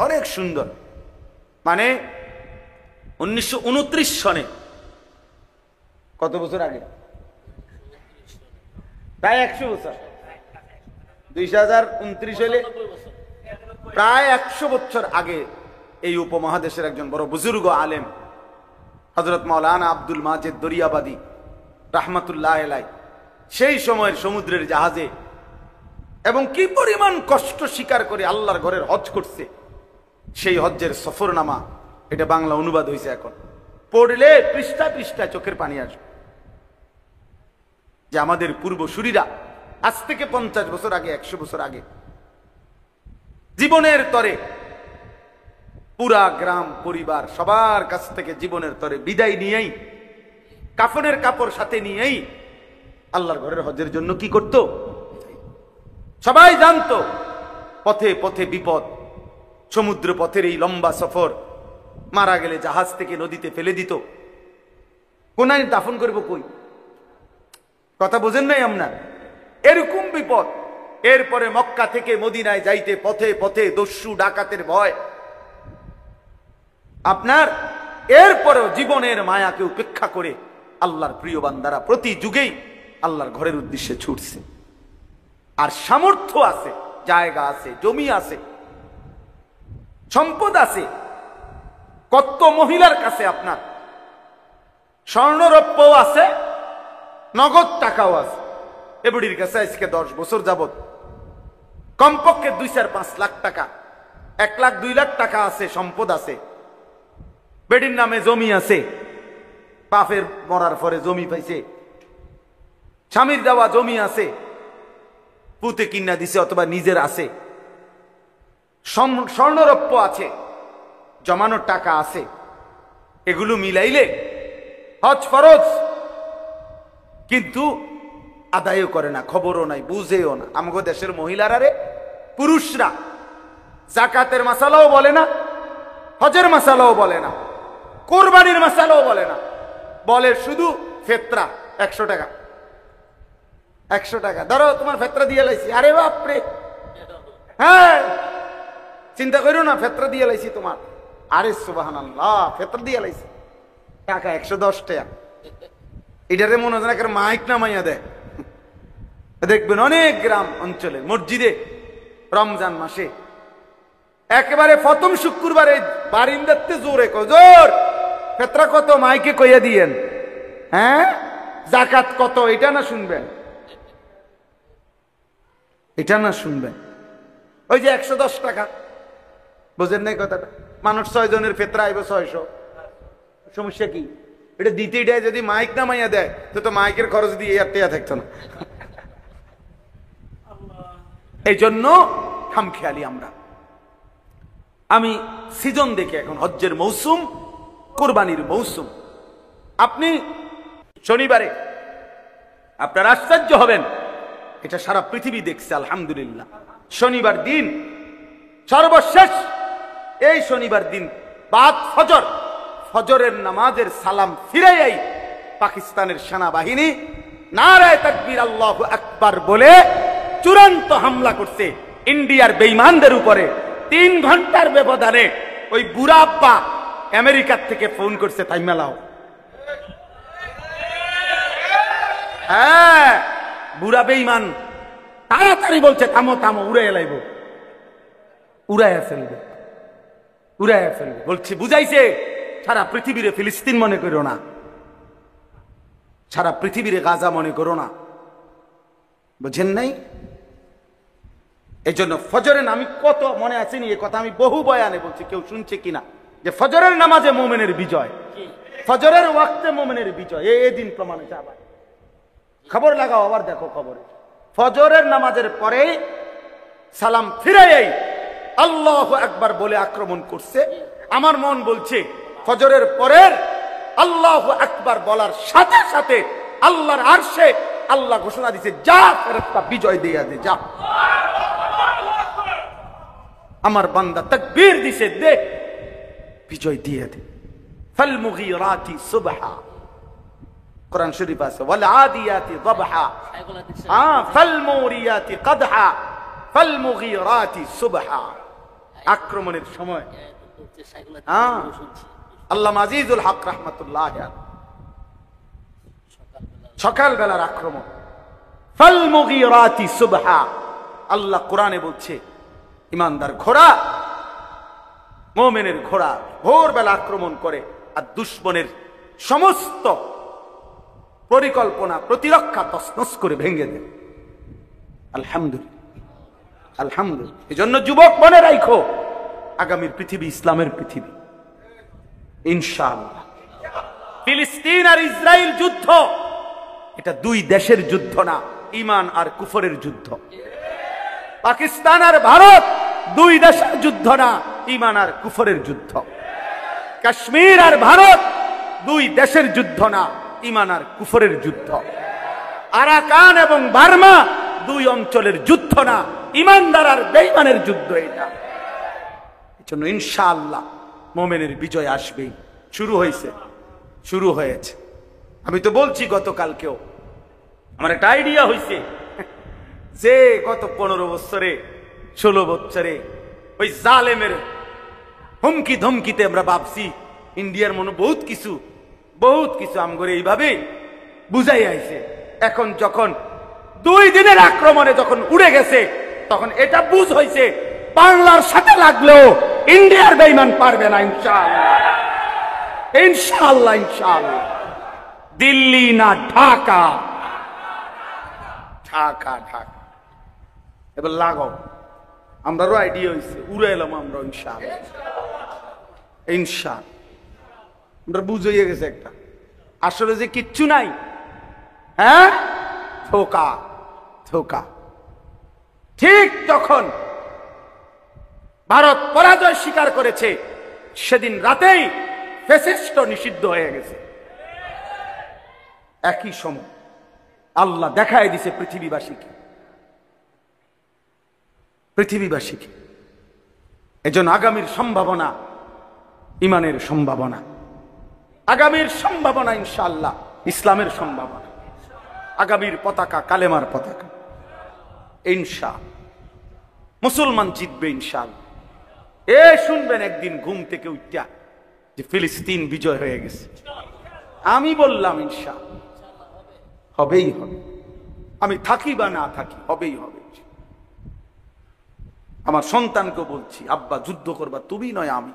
অনেক সুন্দর। মানে 1929 সনে, কত বছর আগে? প্রায় 100 বছর। 2029 হলে প্রায় 100 বছর আগে এই উপমহাদেশের একজন বড় বুজুর্গ আলেম হযরত মাওলানা আব্দুল মাজিদ দরিয়াবাদী রাহমাতুল্লাহ আলাইহি, সেই সময়ের সমুদ্রের জাহাজে এবং কি পরিমাণ কষ্ট স্বীকার করে আল্লাহর ঘরের হজ করছে, সেই হজ্জের সফরনামা, এটা বাংলা অনুবাদ হয়েছে। এখন পড়লে পৃষ্ঠা পৃষ্ঠা চোখের পানি আসবে, যে আমাদের পূর্বসূরীরা আজ থেকে 50 বছর আগে, 100 বছর আগে জীবনের তরে পুরা গ্রাম পরিবার সবার কাছ থেকে জীবনের তরে বিদায় নিয়েই, কাফনের কাপড় সাথে নিয়েই আল্লাহর ঘরের হজের জন্য কি করত? সবাই জানতো পথে পথে বিপদ, সমুদ্র পথের এই লম্বা সফর, মারা গেলে জাহাজ থেকে নদীতে ফেলে দিত, কোনায় দাফন করবো কই? কথা বোঝেন নাই আপনার? এরকম বিপদ। এরপরে মক্কা থেকে মদিনায় যাইতে পথে পথে দস্যু ডাকাতের ভয় আপনার। এরপরেও জীবনের মায়াকে উপেক্ষা করে আল্লাহর প্রিয় বান্দারা প্রতি যুগেই আল্লাহর ঘরের উদ্দেশ্যে ছুটছে। আর সামর্থ্য আছে, জায়গা আছে, জমি আছে, সম্পদ আছে, কত মহিলার কাছে আপনার স্বর্ণরৌপ্যও আছে, নগদ টাকাও আছে। এ বুড়ির কাছে আজকে 10 বছর যাবত কমপক্ষে 2-4-5 লাখ টাকা, 1 লাখ 2 লাখ টাকা আছে, সম্পদ আছে, বেডির নামে জমি আছে, বাপের মরার পরে জমি পাইছে, স্বামীর দেওয়া জমি আছে, পুতে কিনা দিছে অথবা নিজের আছে, স্বর্ণরৌপ্য আছে, জমানোর টাকা আছে, এগুলো মিলাইলে হজ ফরজ, কিন্তু আদায়ও করে না, খবরও নাই, বুঝেও না। আমাদের দেশের মহিলারা রে, পুরুষরা যাকাতের মাসালাও বলে না, হজের মাসালাও বলে না, কোরবানির মাসালাও বলে না, বলে শুধু ফেতরা 100 টাকা, 100 টাকা ধরো তোমার ফেতরা দিয়ে লাইছি। আরে বাপরে, হ্যাঁ চিন্তা করো না, ফেতরা দিয়ে লাইছি তোমার। আরে সুবহানাল্লাহ, ফেতরা দিয়ে লাইছি, টাকা 110 টাকা। এটারে মনে হয় না মাইক নামাইয়া দেয়। দেখবেন অনেক গ্রাম অঞ্চলে মসজিদে রমজান মাসে একেবারে প্রথম শুক্রবারে বারিন্দাতে জোরে জোর ফেতরা কত মাইকে কইয়া দিয়েন, হ্যাঁ যাকাত কত, এটা না শুনবেন, এটা না শুনবেন। ওই যে 110 টাকা, বোঝেন নাই কথাটা? মানুষ 6 জনের ফেতরা আইব 600, সমস্যা কি? এটা দিতে দেয়, যদি মাইক নামাইয়া দেয় তো মাইকের খরচ দিয়ে আর টেয়া থাকতো না। এই জন্য খামখেয়ালি আমরা। আমি সিজন দেখে, এখন হজ্জের মৌসুম, কোরবানির মৌসুম। আপনি শনিবারে আপনার আশ্চর্য হবেন, এটা সারা পৃথিবী দেখছে আলহামদুলিল্লাহ। শনিবার দিন সর্বশেষ, এই শনিবার দিন বাদ ফজর, ফজরের নামাজের সালাম ফিরাইয়াই পাকিস্তানের সেনাবাহিনী নারায়ে তাকবীর আল্লাহু আকবার বলে চূড়ান্ত হামলা করছে ইন্ডিয়ার বেঈমানদের উপরে। 3 ঘন্টার ব্যবধানে ওই বুড়া আব্বা আমেরিকার থেকে ফোন করছে, তাই মেলাও। হ্যাঁ, বুড়া বেঈমান তাড়াতাড়ি বলছে থামো থামো, উড়াইয়া লাইব, উড়াইয়া ফেলবে, উড়াইয়া ফেলবে। বলছি বুঝাইছে, সারা পৃথিবীরে ফিলিস্তিন মনে করো না, সারা পৃথিবীরে গাজা মনে করো না, বুঝেন নাই? এই জন্য ফজরের, আমি কত মনে আছে নি, এ কথা আমি বহু বয়ানে বলছি, কেউ শুনছে কিনা, যে ফজরের নামাজে মোমেনের বিজয়, ফজরের ওয়াক্তে মোমেনের বিজয়। এই দিন প্রমাণ হয়েছে। আবার খবর লাগাও, আবার দেখো খবরে, ফজরের নামাজের পরে সালাম ফিরাইয়াই আল্লাহু আকবার বলে আক্রমণ করছে। আমার মন বলছে ফজরের পরের আল্লাহু আকবার বলার সাথে সাথে আল্লাহর আরশে আল্লাহ ঘোষণা দিছে, যা ফেরেশতা বিজয় দিয়া দে, যা। আমার বান্দা তাকবীর দিছে, দে বিজয় দিয়ে দে। ফাল মুগীরাতি সুবহা, কোরআন শরীফ আছে, ওয়াল আদিয়াতি যাবহা, ফাল মুরিয়াতি কদহা, ফাল মুগীরাতি সুবহা। আক্রমণের সময় আল্লামা আজিজুল হক রাহমাতুল্লাহ আলাইহি, সকাল বেলার আক্রমণ, ফাল মুগীরাতি সুবহা। আল্লাহ কোরআনে বলছে, ইমানদার ঘোড়া, মুমিনের ঘোড়া ভোরবেলা আক্রমণ করে আর দুশমনের সমস্ত পরিকল্পনা প্রতিরক্ষা তছনছ করে ভেঙে দেয়। আলহামদুলিল্লাহ, আলহামদুলিল্লাহ। এই জন্য যুবক মনে রাখো, আগামীর পৃথিবী ইসলামের পৃথিবী ইনশাআল্লাহ। ফিলিস্তিন আর ইসরায়েল যুদ্ধ, এটা 2 দেশের যুদ্ধ না, ঈমান আর কুফরের যুদ্ধ। পাকিস্তান আর ভারত 2 দেশের যুদ্ধ না, ঈমান আর কুফরের যুদ্ধ। কাশ্মীর আর ভারত 2 দেশের যুদ্ধ না, ঈমান আর কুফরের যুদ্ধ। আরাকান এবং বার্মা 2 অঞ্চলের যুদ্ধ না, ঈমানদার আর বেঈমানের যুদ্ধ। এটা এজন্য ইনশাআল্লাহ মুমিনের বিজয় আসবেই। শুরু হয়েছে, শুরু হয়েছে। আমি তো বলছি গতকালকেও, আমার একটা আইডিয়া হয়েছে যে গত 15 বছরে 16 বছরে ওই জালেমের হুমকি ধমকিতে আমরা ভাবছি ইন্ডিয়ার মনে বহুত কিছু আমগরে এইভাবে বুঝাই আইছে। এখন যখন 2 দিনের আক্রমণে যখন উড়ে গেছে, তখন এটা বুঝ হয়েছে বাংলার সাথে লাগলেও ইন্ডিয়ার বেঈমান পারবে না। ইনশাআল্লাহ, ইনশাআল্লাহ, ইনশাআল্লাহ। দিল্লি না ঢাকা, ঢাকা ঢাকা। এবার লাগাও, আমরাও আইডিয়া হয়েছে, উড়ে এলাম আমরা ইনশাআল্লাহ। ইনশাআল্লাহ আমরা বুঝে গেছে একটা আসলে যে কিচ্ছু নাই। হ্যাঁ, ধোকা ধোকা। ঠিক তখন ভারত পরাজয় স্বীকার করেছে, সেদিন রাতেই ফ্যাসিস্ট নিষিদ্ধ হয়ে গেছে। একই সময় আল্লাহ দেখায় দিছে পৃথিবীবাসীকে। এজন্য আগামীর সম্ভাবনা ইমানের সম্ভাবনা, আগামীর সম্ভাবনা ইনশাআল্লাহ ইসলামের সম্ভাবনা, আগামীর পতাকা কালেমার পতাকা। ইনশাআল্লাহ মুসলমান জিতবে ইনশাআল্লাহ। শুনবেন একদিন ঘুম থেকে উঠা যে ফিলিস্তিন বিজয় হয়ে গেছে। আমি বললাম ইনশাআল্লাহ হবেই হবে, আমি থাকি বা না থাকি হবেই হবে। আমার সন্তানকে বলছি, আব্বা যুদ্ধ করবা তুমি নয় আমি,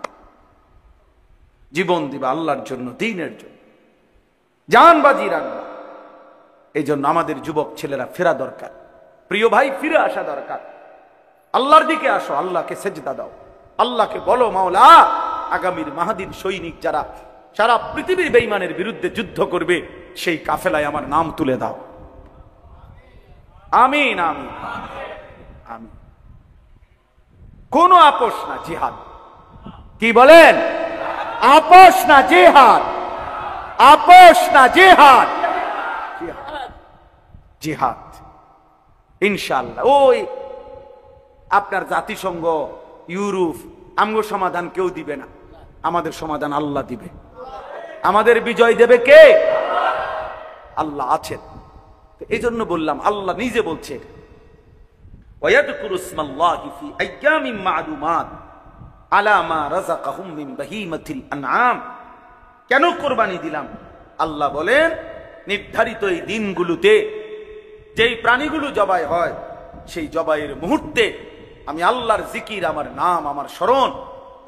জীবন দিবা আল্লাহর জন্য, দ্বীনের জন্য, জান বাজি রাখবা। এই জন্য আমাদের যুবক ছেলেরা ফেরা দরকার, প্রিয় ভাই ফিরে আসা দরকার। আল্লাহর দিকে আসো, আল্লাহকে সেজদা দাও, আল্লাহকে বলো মাওলা আগামীর মাহাদির সৈনিক যারা সারা পৃথিবীর বেঈমানের বিরুদ্ধে যুদ্ধ করবে সেই কাফেলায় আমার নাম তুলে দাও। আমিন আমিন আমিন। কোন আপোষ না, জিহাদ। কি বলেন? আপোষ না, জিহাদ। আপোষ না, জিহাদ। জিহাদ ইনশাআল্লাহ। ওই আপনার জাতিসংঘ, ইউরোপ আমগো সমাধান কেউ দিবে না, আমাদের সমাধান আল্লাহ দিবে। আমাদের বিজয় দেবে কে? আল্লাহ আছেন। এই জন্য বললাম, আল্লাহ নিজে বলছে ওয়ায়াযকুরু ইসমাল্লাহি ফি আইয়ামিন মা'লুমাত আলা মা রাযাকাহুম মিন বাহিমাতিল আনআম। কেন কুরবানি দিলাম? আল্লাহ বলেন নির্ধারিত এই দিনগুলোতে যেই প্রাণীগুলো জবাই হয় সেই জবাইয়ের মুহূর্তে আমি আল্লাহর জিকির, আমার নাম, আমার স্মরণ,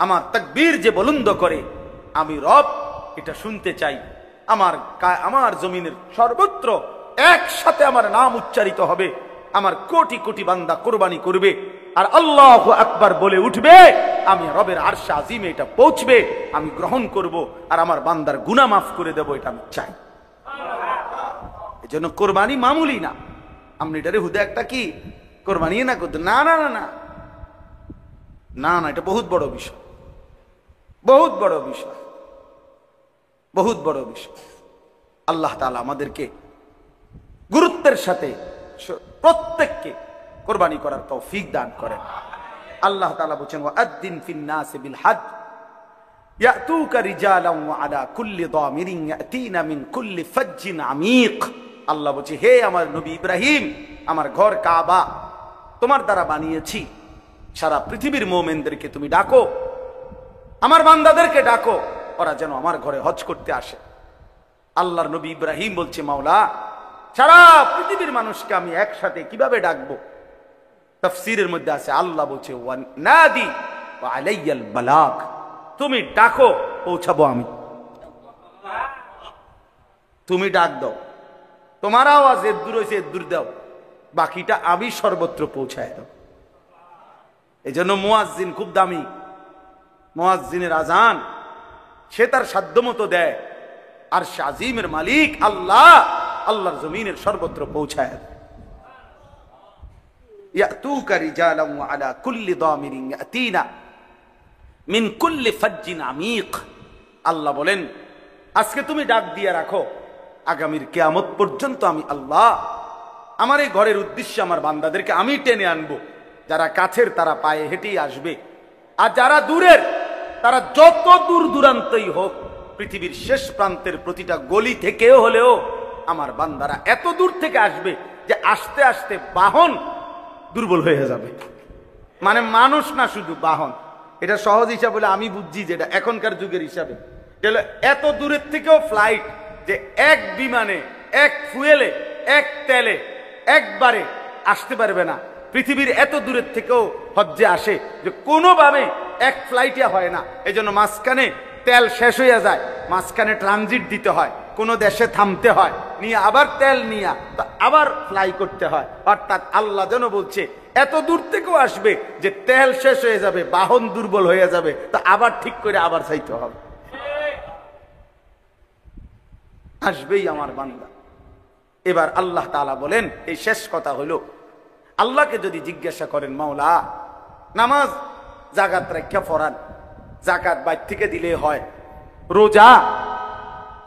আমার তাকবীর যে বুলন্দ করে আমি রব এটা শুনতে চাই। আমার জমিনের সর্বত্র একসাথে আমার নাম উচ্চারিত হবে, আমার কোটি কোটি বান্দা কুরবানি করবে আর আল্লাহু আকবার বলে উঠবে, আমি রবের আরশে আজিমে এটা পৌঁছবে, আমি গ্রহণ করব আর আমার বান্দার গুনাহ মাফ করে দেব, এটা আমি চাই। এজন্য কুরবানি মামুলি না। আপনি এটারে হুদা একটা কি কুরবানি না করতে, না না না না না না, এটা বহুত বড় বিষয়, বহুত বড় বিষয়, বহুত বড় বিষয়। আল্লাহ তাআলা আমাদেরকে গুরুত্বের সাথে প্রত্যেককে কুরবানি করার তৌফিক দান করেন। আল্লাহ তাআলা বলেন ওয়াআদ্দিন ফিন নাস বিল হজ ইয়াতুকা রিজালান ওয়া আলা কুল্লি দামিরিন ইয়াতিনা মিন কুল্লি ফাজ্জিন আমিক। আল্লাহ বলেছে, হে আমার নবী ইব্রাহিম, আমার ঘর কাবা তোমার দ্বারা বানিয়েছি, সারা পৃথিবীর মুমিনদেরকে তুমি ডাকো, আমার বান্দাদেরকে ডাকো, ওরা যেন আমার ঘরে হজ করতে আসে। আল্লাহর নবী ইব্রাহিম বলছে, মাওলা সারা পৃথিবীর মানুষকে আমি একসাথে কিভাবে ডাকবো? তাফসীরের মধ্যে আছে আল্লাহ বলছে ওয়া নাদি ওয়া আলাইয়াল বালাগ, তুমি ডাকো পৌঁছাবো আমি। তুমি ডাক দাও, তোমার আওয়াজ এর দূর হয়েছে এর দূর দাও, বাকিটা আমি সর্বত্র পৌঁছায় দাও। এই জন্য মুয়াজ্জিন খুব দামি। মুয়াজ্জিনের আজান সে তার সাধ্যমতো দেয়, আর আজিমের মালিক আল্লাহ, আল্লাহর জমিনের সর্বত্র পৌঁছায় দেয়। ইয়াতুকা রিজালান ওয়া আলা কুল্লি দামিরিন ইয়াতিনা মিন কুল্লি ফাজ্জিন আমিক। আল্লাহ বলেন আজকে তুমি ডাক দিয়ে রাখো, আগামীর কিয়ামত পর্যন্ত আমি আল্লাহ আমার এই ঘরের উদ্দেশ্যে আমার বান্দাদেরকে আমি টেনে আনবো। যারা কাছের তারা পায়ে হেঁটেই আসবে, আর যারা দূরের তারা যত দূর দূরান্তই হোক, পৃথিবীর শেষ প্রান্তের প্রতিটা গলি থেকেও হলেও আমার বান্দারা এত দূর থেকে আসবে যে আস্তে আস্তে বাহন দুর্বল হয়ে যাবে। মানে মানুষ না, শুধু বাহন। এটা সহজ হিসাব বলে আমি বুঝছি, যেটা এখনকার যুগের হিসাবে এত দূরের থেকেও ফ্লাইট যে এক বিমানে, এক ফুয়েলে, এক তেলে একবারে আসতে পারবে না। পৃথিবীর এত দূরের থেকেও হজ্জে আসে যে কোনোভাবে এক ফ্লাইটে হয় না। এই জন্য মাঝখানে তেল শেষ হয়ে যায়, মাঝখানে ট্রানজিট দিতে হয়, কোনো দেশে থামতে হয়, নিয়ে আবার তেল নিয়ে আবার ফ্লাই করতে হয়। অর্থাৎ আল্লাহ যেন বলছে এত দূর থেকেও আসবে যে তেল শেষ হয়ে যাবে, বাহন দুর্বল হয়ে যাবে, তো আবার ঠিক করে আবার চাইতে হবে। আসবেই আমার বান্দা। এবার আল্লাহ তাআলা বলেন, এই শেষ কথা হলো, আল্লাহকে যদি জিজ্ঞাসা করেন মাওলা নামাজ জাকাত রাখা ফরান, জাকাত বাইর থেকে দিলেই হয়, রোজা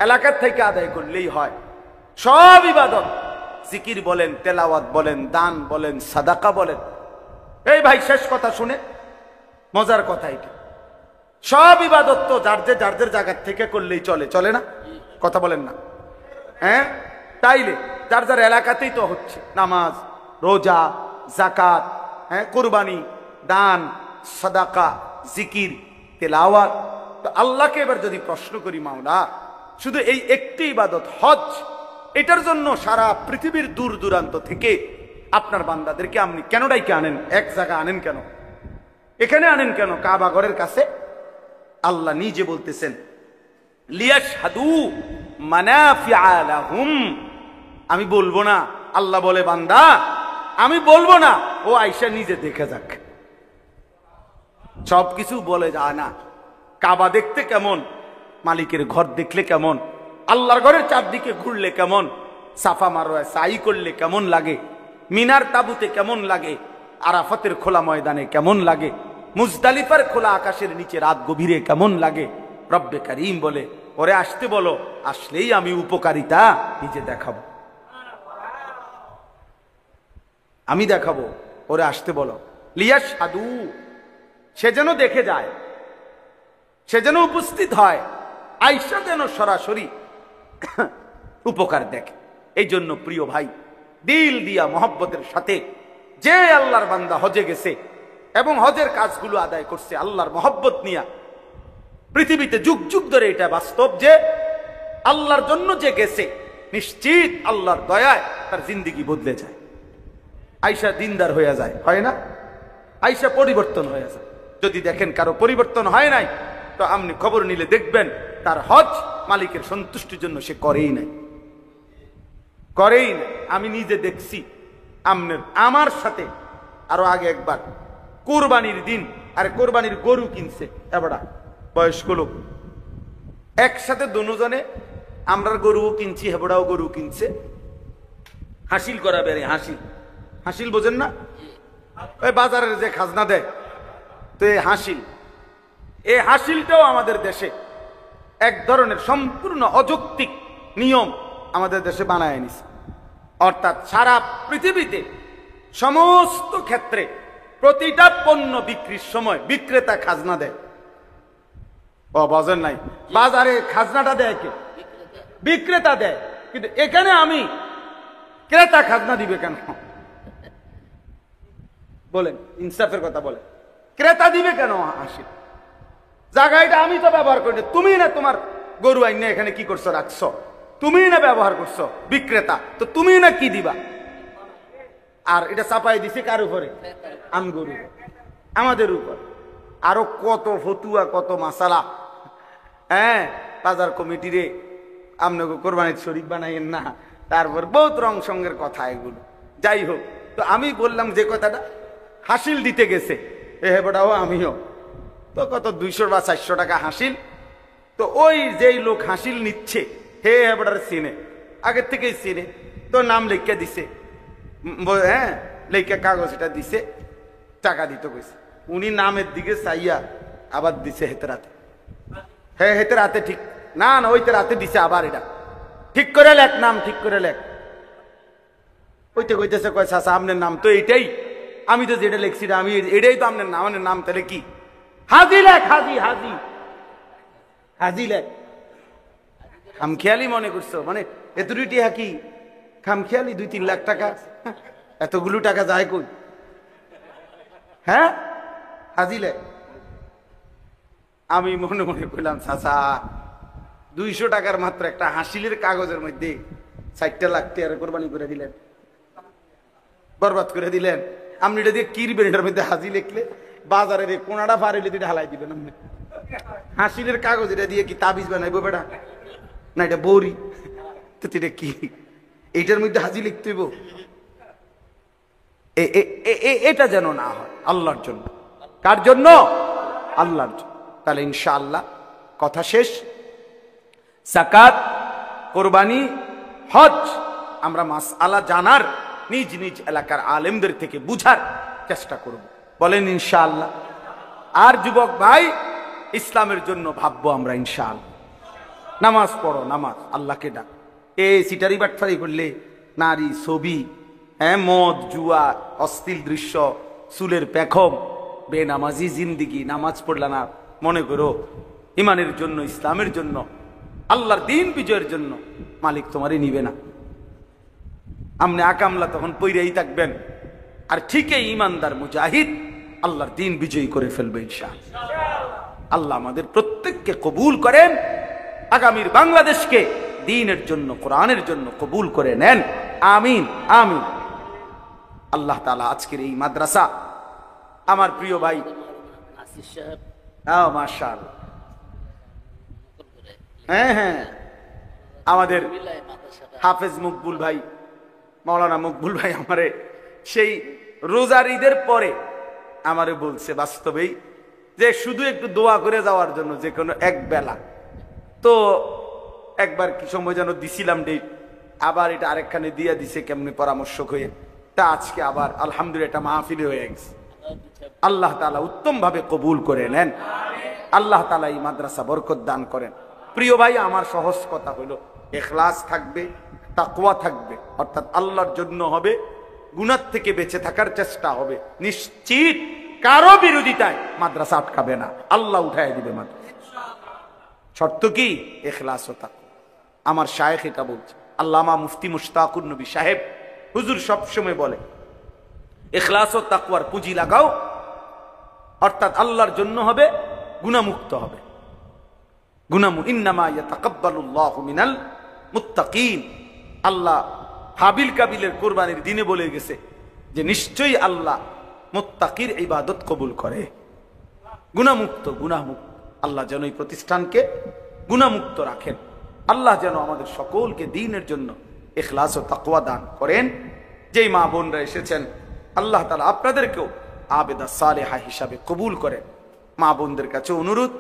এলাকার থেকে আদায় করলেই হয়, সব ইবাদত জিকির বলেন, তেলাওয়াত বলেন, দান বলেন, সাদাকা বলেন, এই ভাই শেষ কথা শুনে মজার কথা এটা, সব ইবাদত তো যার যে জায়গার থেকে করলেই চলে, চলে না? কথা বলেন না? হ্যাঁ, তাইলে যার যার এলাকাতেই তো হচ্ছে নামাজ, রোজা, জাকাত, হ্যাঁ, কুরবানি, দান, সাদাকা, জিকির, তেলাওয়াত। তো আল্লাহকে এবার যদি প্রশ্ন করি মাওলা শুধু এই একটি ইবাদত হজ, এটার জন্য সারা পৃথিবীর দূর দূরান্ত থেকে আপনার বান্দাদেরকে আপনি কেন ডাইকে আনেন? এক জায়গা আনেন কেন? এখানে আনেন কেন? কাবা ঘরের কাছে। আল্লাহ নিজে বলতেছেন লিয়াশহাদু মানাফিআ লাহুম। আমি বলবো না, আল্লাহ বলে বান্দা আমি বলবো না, ও আয়েশা নিজে দেখে যাক। সবকিছু বলে যায় না। কাবা দেখতে কেমন, মালিকের ঘর দেখলে কেমন, আল্লাহর ঘরের চারদিকে ঘুরলে কেমন, সাফা মারওয়ায় সাই করলে কেমন লাগে, মিনার তাবুতে কেমন লাগে, আরাফাতের খোলা ময়দানে কেমন লাগে, মুজদালিফার খোলা আকাশের নিচে রাত গভীরে কেমন লাগে। রব্বে কারীম বলে ওরে আসতে বলো, আসলেই আমি উপকারিতা নিজে দেখাবো, আমি দেখাবো, ওরে আসতে বলো। লিয়াশহাদু, সে যেন দেখে যায়, সে যেন উপস্থিত হয়, আয়েশা যেন সরাসরি উপকার দেখে। এই জন্য প্রিয় ভাই, দিল দিয়া মহব্বতের সাথে যে আল্লাহর বান্দা হজে গেছে এবং হজের কাজগুলো আদায় করছে আল্লাহর মহব্বত নিয়া, পৃথিবীতে যুগ যুগ ধরে এটা বাস্তব যে আল্লাহর জন্য যে গেছে নিশ্চিত আল্লাহর দয়ায় তার জিন্দেগি বদলে যায়। আয়েশা দিনদার হয়ে যায়, হয় না? আয়েশা পরিবর্তন হয়ে যায়। যদি দেখেন কারো পরিবর্তন হয় নাই, তো আপনি খবর নিলে দেখবেন তার হজ মালিকের সন্তুষ্টির জন্য সে করেই নাই, করেই নাই। আমি নিজে দেখছি, আমার সাথে আরো আগে একবার কোরবানির দিন, আরে কোরবানির গরু কিনছে এবারা বয়স্ক লোক, একসাথে দুজনে, আমরা গরুও কিনছি, হেবড়াও গরু কিনছে, হাসিল করা বেড়ে, হাসিল, হাসিল বোঝেন না? ওই বাজারের যে খাজনা দেয়, তো এই হাসিল, এই হাসিলটাও আমাদের দেশে এক ধরনের সম্পূর্ণ অযৌক্তিক নিয়ম আমাদের দেশে বানায় নিছে। অর্থাৎ সারা পৃথিবীতে সমস্ত ক্ষেত্রে প্রতিটা পণ্য বিক্রির সময় বিক্রেতা খাজনা দেয়। ও বোঝেন নাই? বাজারে খাজনাটা দেয় কে? বিক্রেতা দেয়। কিন্তু এখানে আমি ক্রেতা খাজনা দিবে কেন? বলেন, ইনসাফের কথা বলেন, ক্রেতা দিবে কেন হাসিল? জায়গাটা আমি তো ব্যবহার করি, তুমি না তোমার গরু আইনে এখানে কি করছো, রাখছো, তুমি না ব্যবহার করছো, বিক্রেতা, তো তুমি না কি দিবা? আর এটা চাপাই দিছে কার উপরে? আম গরু, আমাদের উপর। আরো কত ফতুয়া, কত মাসালা। হ্যাঁ, বাজার কমিটিরে আপনাকে কোরবানির শরীক বানাইয়েন না, তারপর বহুত রং সঙ্গের কথা এগুলো। যাই হোক, তো আমি বললাম যে কথাটা, হাসিল দিতে গেছে এ হেবটাও আমিও, তো কত 200 বা 400 টাকা হাসিল। তো ওই যেই লোক হাসিল নিচ্ছে হে হেবটার চিনে, আগের থেকেই চিনে, তো নাম লিখে দিছে, হ্যাঁ লিখে কাগজ এটা দিছে, টাকা দিতে কইছে। উনি নামের দিকে চাইয়া আবার দিছে হেতে রাতে, হ্যাঁ হেতে রাতে, ঠিক না না ওইতে রাতে দিছে আবার, এটা ঠিক করে লেখ, নাম ঠিক করে লেখ। ওইতে কইতেছে, কয় চাচা আপনার নাম তো এইটাই, আমি তো যেটা লিখছি আমি এটাই তো আপনার নাম, আপনার নাম তাহলে কি? হাজি লেখ, হাজি, হাজি, হাজি লেখ। খামখেয়ালি মনে করছো? মানে এতটি হাকি খামখেয়ালি? 2-3 লাখ টাকা, এতগুলো টাকা যায় কই? হ্যাঁ, হাজি লেখ। আমি মনে মনে কইলাম, চাচা 200 টাকার মাত্র একটা হাসিলের কাগজের মধ্যে 60 লাখ টাকা কোরবানি করে দিলেন, বরবাদ করে দিলেন। আপনি এটা দিয়ে কিরবেন? এটার মধ্যে হাজি লিখলে বাজারের কোনাটা ফাড়িলে দিয়ে ঢালাই দিবেন আপনি। হাসিলের কাগজ এটা দিয়ে কি তাবিজ বানাইবো বেটা? না এটা বৌরি, তো এটা কি? এইটার মধ্যে হাজি লিখতে হইব? এটা যেন না হয় আল্লাহর জন্য। কার জন্য? আল্লাহর জন্য। তাহলে ইনশাআল্লাহ কথা শেষ। যাকাত, কোরবানি, হজ আমরা মাসআলা জানার, নিজ নিজ এলাকার আলেমদের থেকে বুঝার চেষ্টা করব, বলেন ইনশাআল্লাহ। আর যুবক ভাই, ইসলামের জন্য ভাববো আমরা ইনশাআল্লাহ। নামাজ পড়ো, নামাজ, আল্লাহকে ডাক। সিটারি বাটফারি করলে নারী, ছবি, মদ, জুয়া, অশ্লীল দৃশ্য, চুলের পেখম, বেনামাজি জিন্দিগি, নামাজ পড়লা না, মনে করো ইমানের জন্য, ইসলামের জন্য, আল্লাহর দিন বিজয়ের জন্য মালিক তোমারই নিবে না। আমনে আকামলা তখন পইরাই থাকবেন, আর ঠিকই ইমানদার মুজাহিদ আল্লাহর দিন বিজয়ী করে ফেলবে ইনশাআল্লাহ। আল্লাহ আমাদের প্রত্যেককে কবুল করেন, আগামীর বাংলাদেশকে দ্বীনের জন্য, কোরআনের জন্য কবুল করে নেন, আমিন আমিন। আল্লাহ তাআলা আজকের এই মাদ্রাসা, আমার প্রিয় ভাই, মাশাআল্লাহ, হ্যাঁ, আমাদের হাফেজ মকবুল ভাই, মাওলানা মকবুল ভাই আমারে সেই রোজার ঈদের পরে আমারে বলছে বাস্তবেই যে শুধু একটু দোয়া করে যাওয়ার জন্য, যে কোনো এক বেলা। তো একবার কি সময় যেন দিছিলাম ডেট, আবার এটা আরেকখানে দিয়ে দিছে কেমনি পরামর্শক হয়ে, তা আজকে আবার আলহামদুলিল্লাহ এটা মাহফিল হয়ে গেছে। আল্লাহ তাআলা উত্তম ভাবে কবুল করে নেন, আল্লাহ তাআলা এই মাদ্রাসা বরকত দান করেন। প্রিয় ভাই, আমার সহজ কথা হলো, ইখলাস থাকবে, তাকওয়া থাকবে, অর্থাৎ আল্লাহর জন্য হবে, গুনাহ থেকে বেঁচে থাকার চেষ্টা হবে, নিশ্চিত কারো বিরোধিতায় মাদ্রাসা আটকাবে না, আল্লাহ উঠায় দিবে মাদ্রাসা। শর্ত কি? ইখলাস ও তাকওয়া। আমার শায়েখ এটা বলছে, আল্লামা মুফতি মুশতাকুর নবী সাহেব হুজুর সবসময় বলে, ইখলাস ও তাকওয়ার পুঁজি লাগাও, অর্থাৎ আল্লাহর জন্য হবে, গুনাহমুক্ত হবে। ইন্নামা ইয়াতাকাব্বালুল্লাহু মিনাল মুত্তাকিন। আল্লাহ হাবিল কাবিলের কুরবানির দিনে বলে গেছে যে নিশ্চয়ই আল্লাহ মুত্তাকির ইবাদত কবুল করে, গুনাহমুক্ত। আল্লাহ যেন এই প্রতিষ্ঠানকে গুনাহমুক্ত রাখেন, আল্লাহ যেন আমাদের সকলকে দ্বীনের জন্য ইখলাস ও তাকওয়া দান করেন। যেই মা বোনরা এসেছেন, আল্লাহ তাআলা আপনাদেরকেও আবেদা সালেহা হিসাবে কবুল করেন। মা বোনদের কাছে অনুরোধ,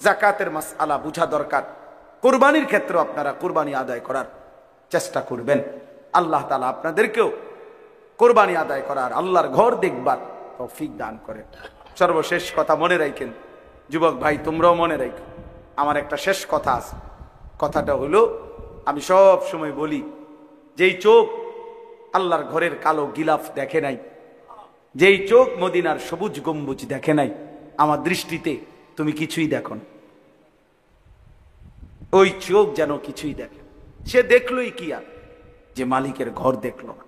যাকাতের মাসআলা বুঝা দরকার, কুরবানির ক্ষেত্রে আপনারা কুরবানি আদায় করার চেষ্টা করবেন। আল্লাহ তাআলা আপনাদেরকেও কুরবানি আদায় করার, আল্লাহর ঘর দেখবার তৌফিক দান করেন। সর্বশেষ কথা মনে রাখেন, যুবক ভাই তোমরাও মনে রাখো, আমার একটা শেষ কথা আছে। কথাটা হলো, আমি সব সময় বলি, যেই চোখ আল্লাহর ঘরের কালো গিলাফ দেখে নাই, যেই চোখ মদিনার সবুজ গম্বুজ দেখে নাই, আমার দৃষ্টিতে তুমি কিছুই দেখো না। ওই চোখ যেন কিছুই দেখে, সে দেখলোই কি আর, যে মালিকের ঘর দেখলো না।